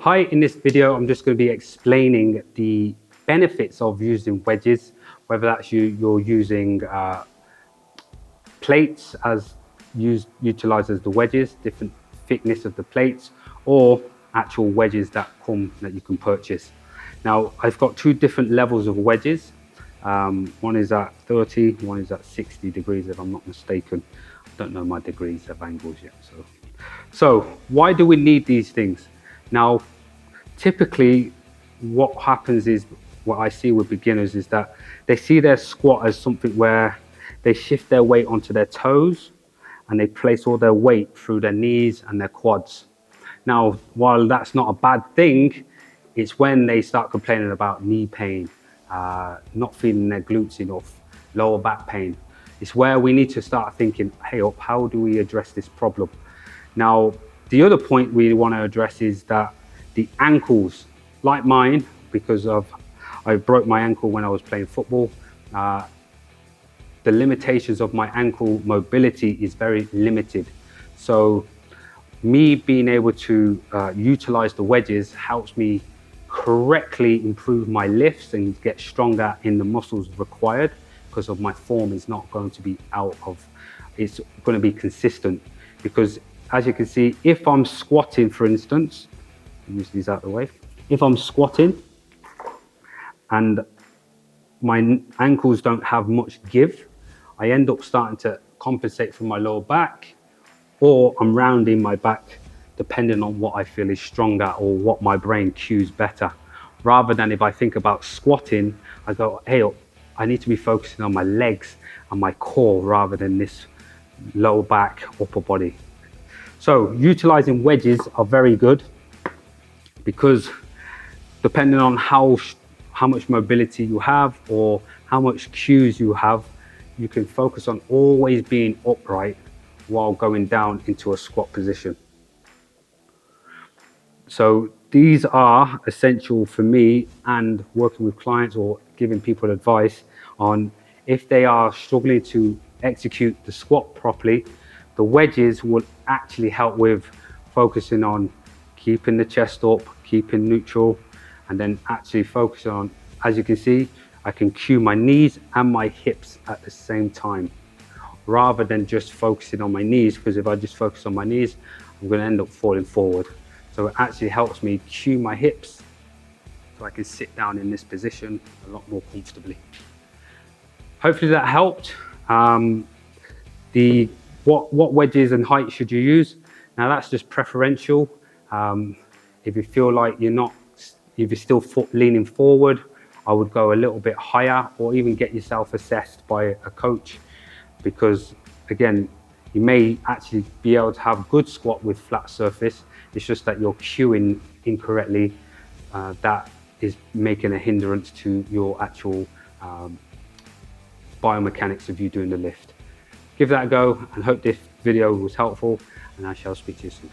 Hi, in this video, I'm just going to be explaining the benefits of using wedges, whether that's you're using plates utilized as the wedges, different thickness of the plates, or actual wedges that you can purchase. Now, I've got two different levels of wedges. One is at 30, one is at 60 degrees, if I'm not mistaken. I don't know my degrees of angles yet. So why do we need these things? Now, typically what happens is, what I see with beginners is that they see their squat as something where they shift their weight onto their toes and they place all their weight through their knees and their quads. Now, while that's not a bad thing, it's when they start complaining about knee pain, not feeling their glutes enough, lower back pain. It's where we need to start thinking, hey up, how do we address this problem? Now, the other point we want to address is that the ankles, like mine, because I broke my ankle when I was playing football, the limitations of my ankle mobility is very limited. So me being able to utilize the wedges helps me correctly improve my lifts and get stronger in the muscles required, because of my form is not going to be it's going to be consistent. Because as you can see, if I'm squatting, for instance, use these out of the way. If I'm squatting and my ankles don't have much give, I end up starting to compensate for my lower back, or I'm rounding my back depending on what I feel is stronger or what my brain cues better. Rather than if I think about squatting, I go, hey, I need to be focusing on my legs and my core rather than this lower back, upper body. So utilizing wedges are very good, because depending on how much mobility you have or how much cues you have, you can focus on always being upright while going down into a squat position. So these are essential for me, and working with clients or giving people advice on if they are struggling to execute the squat properly. The wedges will actually help with focusing on keeping the chest up, keeping neutral, and then actually focusing on, as you can see, I can cue my knees and my hips at the same time, rather than just focusing on my knees, because if I just focus on my knees, I'm going to end up falling forward. So it actually helps me cue my hips so I can sit down in this position a lot more comfortably. Hopefully that helped. What wedges and height should you use? Now that's just preferential. If you feel like if you're still leaning forward, I would go a little bit higher, or even get yourself assessed by a coach, because again, you may actually be able to have good squat with flat surface. It's just that you're cueing incorrectly. That is making a hindrance to your actual biomechanics of you doing the lift. Give that a go, and hope this video was helpful, and I shall speak to you soon.